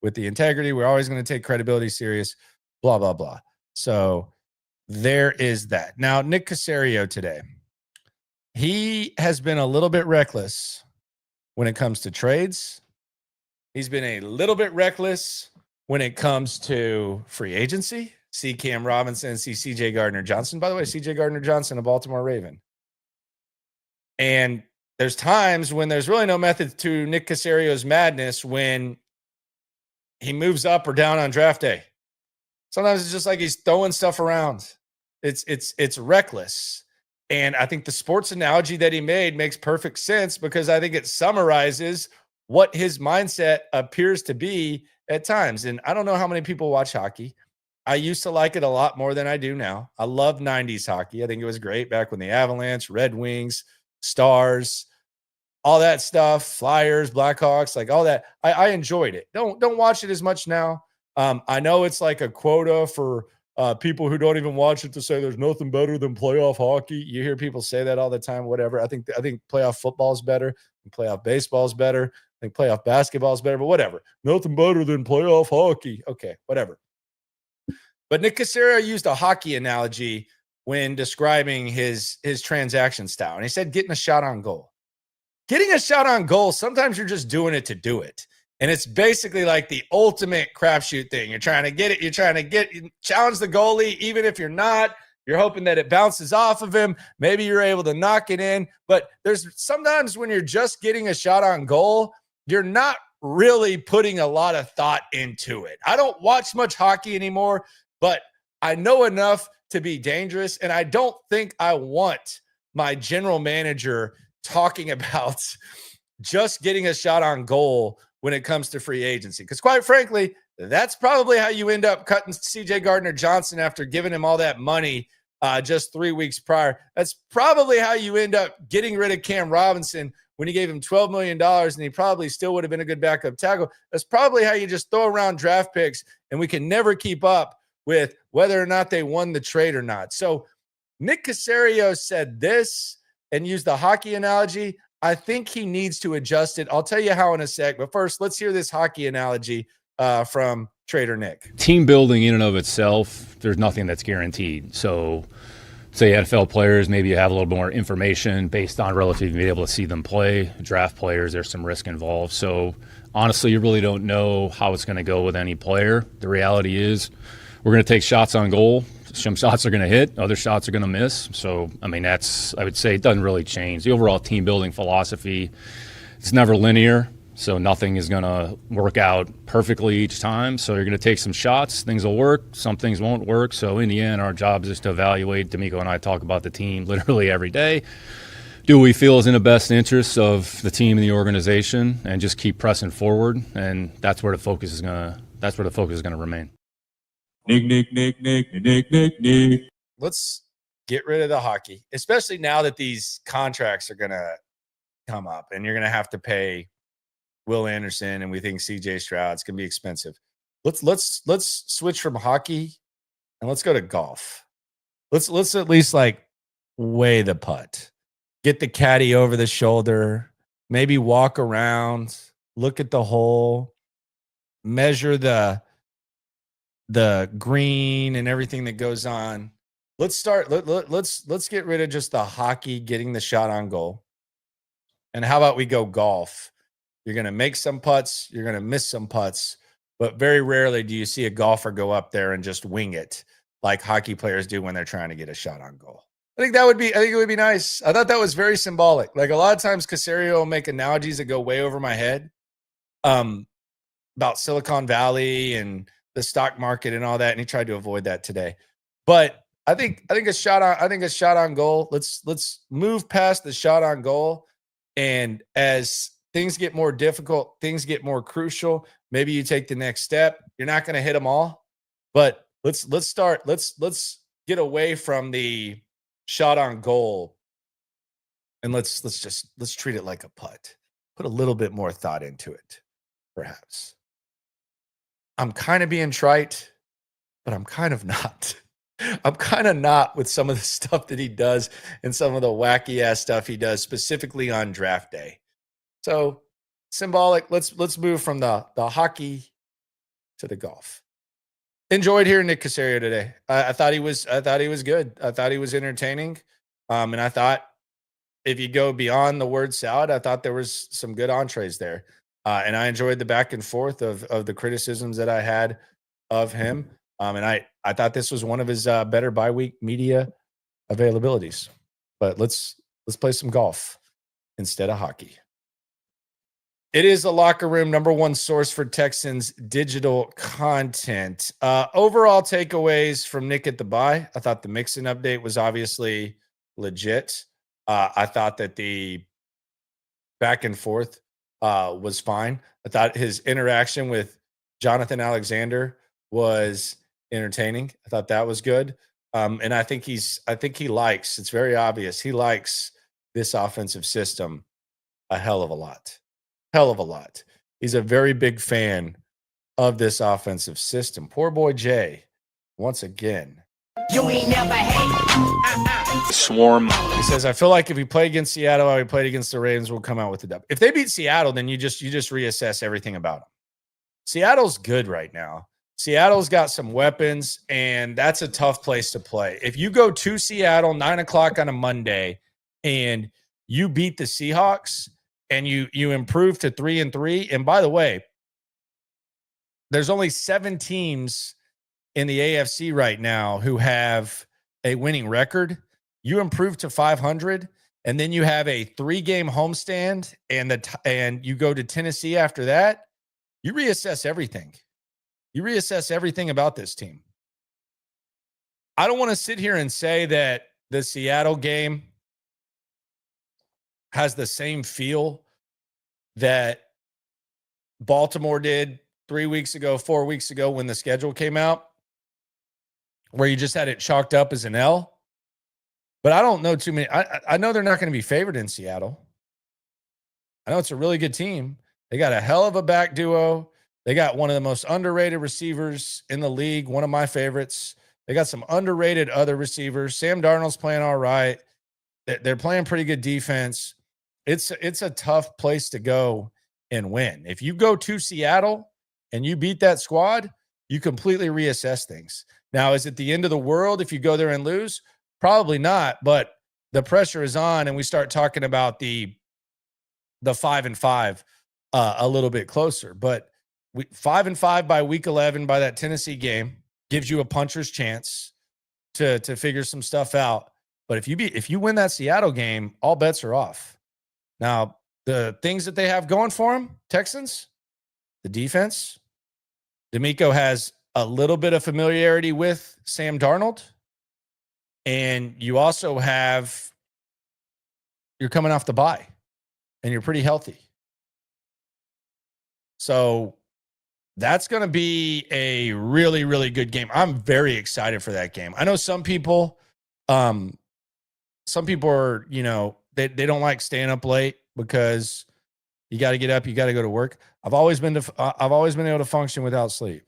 with the integrity. We're always going to take credibility serious, blah, blah, blah. So there is that. Now, Nick Caserio today, he has been a little bit reckless when it comes to trades He's been a little bit reckless when it comes to free agency. See Cam Robinson, see CJ Gardner-Johnson. By the way, CJ Gardner-Johnson, a Baltimore Raven. And there's times when there's really no method to Nick Caserio's madness when he moves up or down on draft day. Sometimes it's just like he's throwing stuff around. It's reckless. And I think the sports analogy that he made makes perfect sense because I think it summarizes what his mindset appears to be at times. And I don't know how many people watch hockey. I used to like it a lot more than I do now. I love 90s hockey. I think it was great back when the Avalanche, Red Wings, Stars, all that stuff, Flyers, Blackhawks, like all that. I enjoyed it. Don't watch it as much now. I know it's like a quota for people who don't even watch it to say there's nothing better than playoff hockey. You hear people say that all the time, whatever. I think playoff football is better. Playoff baseball is better. I think playoff basketball is better, but whatever. Nothing better than playoff hockey. Okay, whatever. But Nick Caserio used a hockey analogy when describing his transaction style. And he said getting a shot on goal. Getting a shot on goal, sometimes you're just doing it to do it. And it's basically like the ultimate crapshoot thing. You're trying to get it. You're trying to challenge the goalie, even if you're not. You're hoping that it bounces off of him. Maybe you're able to knock it in. But there's sometimes when you're just getting a shot on goal, you're not really putting a lot of thought into it. I don't watch much hockey anymore, but I know enough to be dangerous. And I don't think I want my general manager talking about just getting a shot on goal when it comes to free agency. Because quite frankly, that's probably how you end up cutting CJ Gardner-Johnson after giving him all that money just 3 weeks prior. That's probably how you end up getting rid of Cam Robinson when you gave him $12 million and he probably still would have been a good backup tackle. That's probably how you just throw around draft picks and we can never keep up with whether or not they won the trade or not. So Nick Caserio said this and used the hockey analogy. I think he needs to adjust it. I'll tell you how in a sec. But first, let's hear this hockey analogy from Trader Nick. Team building in and of itself, there's nothing that's guaranteed. So say NFL players, maybe you have a little more information based on relative being able to see them play. Draft players, there's some risk involved. So honestly, you really don't know how it's going to go with any player. The reality is we're going to take shots on goal. Some shots are going to hit, other shots are going to miss. So, I mean, I would say it doesn't really change. The overall team building philosophy, it's never linear. So nothing is going to work out perfectly each time. So you're going to take some shots. Things will work. Some things won't work. So in the end, our job is to evaluate. D'Amico and I talk about the team literally every day. Do we feel is in the best interest of the team and the organization, and just keep pressing forward? And that's where the focus is going to remain. Nick. Let's get rid of the hockey, especially now that these contracts are going to come up and you're going to have to pay Will Anderson, and we think CJ Stroud's going to be expensive. Let's switch from hockey and let's go to golf. Let's at least like weigh the putt, get the caddy over the shoulder, maybe walk around, look at the hole, measure the green and everything that goes on. Let's get rid of just the hockey, getting the shot on goal. And how about we go golf? You're going to make some putts, you're going to miss some putts, but very rarely do you see a golfer go up there and just wing it like hockey players do when they're trying to get a shot on goal. I think it would be nice. I thought that was very symbolic. Like a lot of times Cacerio will make analogies that go way over my head about Silicon Valley and the stock market and all that, and he tried to avoid that today. But I think a shot on goal. Let's move past the shot on goal, and as things get more difficult, things get more crucial, maybe you take the next step. You're not going to hit them all, but let's get away from the shot on goal, and let's treat it like a putt. Put a little bit more thought into it, perhaps. I'm kind of being trite, but I'm kind of not. I'm kind of not with some of the stuff that he does and some of the wacky ass stuff he does, specifically on draft day. So symbolic. Let's move from the hockey to the golf. Enjoyed hearing Nick Caserio today. I thought he was good. I thought he was entertaining. And I thought if you go beyond the word salad, I thought there was some good entrees there. And I enjoyed the back and forth of the criticisms that I had of him. And I thought this was one of his better bye week media availabilities. But let's play some golf instead of hockey. It is the Locker Room, number one source for Texans digital content. Overall takeaways from Nick at the bye. I thought the Mixon update was obviously legit. I thought that the back and forth was fine. I thought his interaction with Jonathan Alexander was entertaining. I thought that was good. And I think he likes, it's very obvious, he likes this offensive system a hell of a lot. Hell of a lot. He's a very big fan of this offensive system. Poor boy Jay, once again. You ain't never hate. Swarm. He says, I feel like if we play against Seattle, how we played against the Ravens, we'll come out with the dub. If they beat Seattle, then you just reassess everything about them. Seattle's good right now. Seattle's got some weapons, and that's a tough place to play. If you go to Seattle 9:00 on a Monday and you beat the Seahawks and you improve to 3-3, and by the way, there's only 7 teams in the AFC right now who have a winning record. You improve to 500, and then you have a 3-game homestand, and you go to Tennessee after that. You reassess everything. You reassess everything about this team. I don't want to sit here and say that the Seattle game has the same feel that Baltimore did 3 weeks ago, 4 weeks ago when the schedule came out, where you just had it chalked up as an L. But I don't know too many. I know they're not going to be favored in Seattle. I know it's a really good team. They got a hell of a back duo. They got one of the most underrated receivers in the league, one of my favorites. They got some underrated other receivers. Sam Darnold's playing all right. They're playing pretty good defense. It's a tough place to go and win. If you go to Seattle and you beat that squad, you completely reassess things. Now, is it the end of the world if you go there and lose? Probably not, but the pressure is on, and we start talking about the 5-5 a little bit closer. But 5-5 by week 11 by that Tennessee game gives you a puncher's chance to figure some stuff out. But if you win that Seattle game, all bets are off. Now, the things that they have going for them, Texans, the defense, D'Amico has a little bit of familiarity with Sam Darnold. And you also you're coming off the bye and you're pretty healthy. So that's going to be a really, really good game. I'm very excited for that game. I know some people are, they don't like staying up late because you got to get up, you got to go to work. I've always been able to function without sleep.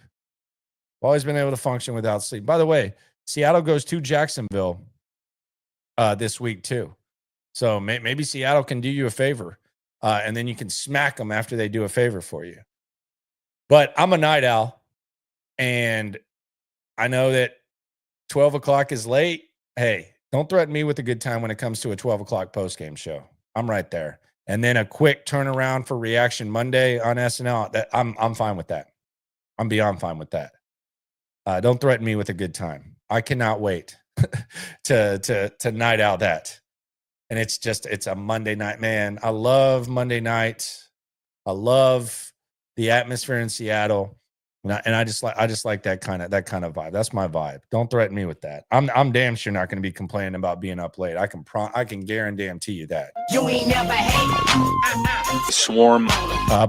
By the way, Seattle goes to Jacksonville this week too. So maybe Seattle can do you a favor, and then you can smack them after they do a favor for you. But I'm a night owl, and I know that 12 o'clock is late. Hey, don't threaten me with a good time when it comes to a 12 o'clock postgame show. I'm right there. And then a quick turnaround for Reaction Monday on SNL. I'm fine with that. I'm beyond fine with that. Don't threaten me with a good time. I cannot wait to night out that. And it's a Monday night, man. I love Monday night. I love the atmosphere in Seattle. And I just like that kind of vibe. That's my vibe. Don't threaten me with that. I'm damn sure not going to be complaining about being up late. I can guarantee you that. You ain't never hate. Swarm.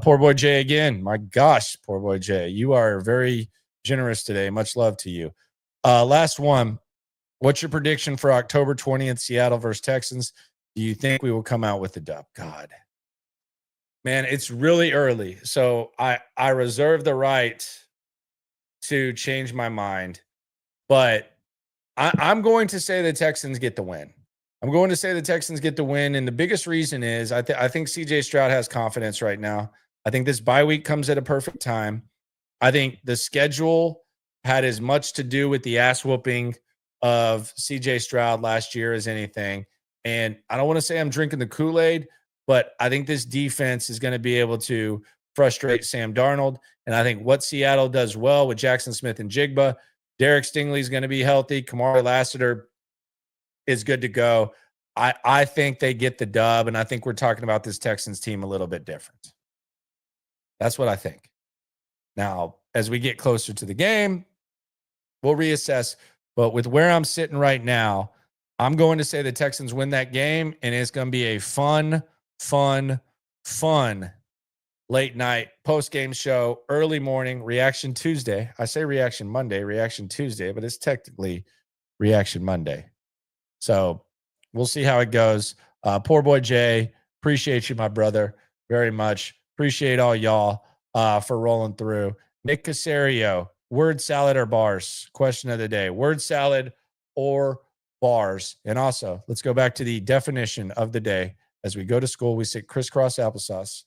Poor boy Jay again. My gosh, poor boy Jay. You are very generous today. Much love to you. Last one. What's your prediction for October 20th, Seattle versus Texans? Do you think we will come out with the dub? God. Man, it's really early. So I reserve the right to change my mind. But I'm going to say the Texans get the win. And the biggest reason is I think CJ Stroud has confidence right now. I think this bye week comes at a perfect time. I think the schedule had as much to do with the ass whooping of CJ Stroud last year as anything. And I don't want to say I'm drinking the Kool-Aid, but I think this defense is going to be able to frustrate Sam Darnold. And I think what Seattle does well with Jackson Smith and Jigba, Derek Stingley is going to be healthy. Kamari Lassiter is good to go. I think they get the dub, and I think we're talking about this Texans team a little bit different. That's what I think. Now, as we get closer to the game, we'll reassess. But with where I'm sitting right now, I'm going to say the Texans win that game, and it's going to be a fun late night post-game show, early morning, Reaction Tuesday. I say Reaction Monday, Reaction Tuesday, but it's technically Reaction Monday. So we'll see how it goes. Poor boy Jay, appreciate you, my brother, very much. Appreciate all y'all for rolling through. Nick Caserio, word salad or bars? Question of the day. Word salad or bars? And also, let's go back to the definition of the day. As we go to school, we say crisscross applesauce.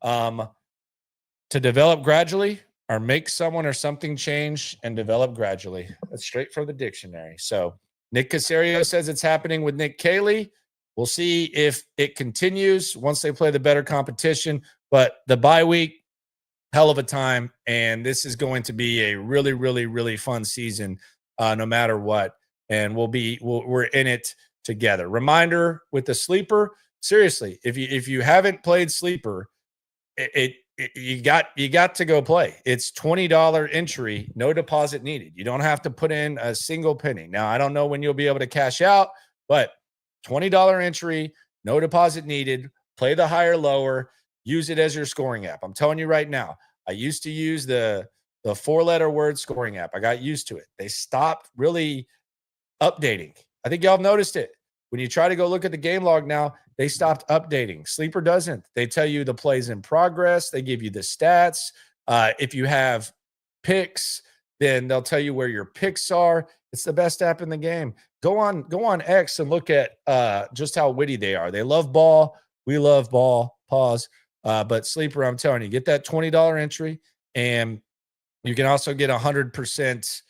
To develop gradually or make someone or something change and develop gradually. That's straight from the dictionary. So Nick Caserio says it's happening with Nick Cayley. We'll see if it continues once they play the better competition. But the bye week, hell of a time. And this is going to be a really, really, really fun season no matter what. And we're in it together. Reminder with the sleeper, seriously, if you haven't played sleeper, you got to go play. It's $20 entry, no deposit needed. You don't have to put in a single penny. Now, I don't know when you'll be able to cash out, but $20 entry, no deposit needed. Play the higher, lower. Use it as your scoring app. I'm telling you right now, I used to use the 4-letter word scoring app. I got used to it. They stopped really updating. I think y'all have noticed it. When you try to go look at the game log now, they stopped updating. Sleeper doesn't. They tell you the plays in progress. They give you the stats. If you have picks, then they'll tell you where your picks are. It's the best app in the game. Go on X and look at just how witty they are. They love ball. We love ball. Pause. But Sleeper, I'm telling you, get that $20 entry, and you can also get 100%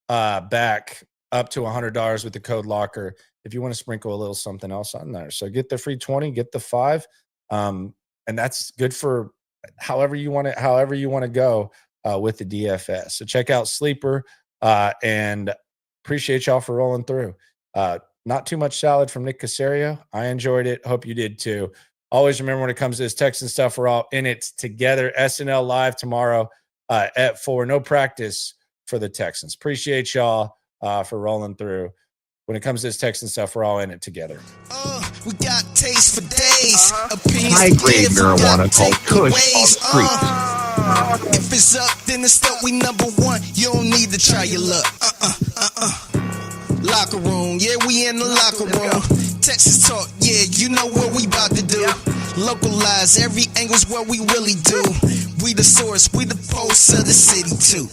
back up to $100 with the code Locker if you want to sprinkle a little something else on there. So get the free 20, get the 5, and that's good for however you want to go with the DFS. So check out Sleeper, and appreciate y'all for rolling through. Not too much salad from Nick Caserio. I enjoyed it. Hope you did too. Always remember, when it comes to this Texan stuff, we're all in it together. SNL Live tomorrow at 4. No practice for the Texans. Appreciate y'all for rolling through. When it comes to this Texan stuff, we're all in it together. We got taste for days. High-grade marijuana called Kush on the street. If it's up, then it's up. We number one. You don't need to try your luck. Locker room, yeah, we in the locker room. Texas talk, yeah, you know what we about to do. Localize, every angle's what we really do. We the source, we the pulse of the city too.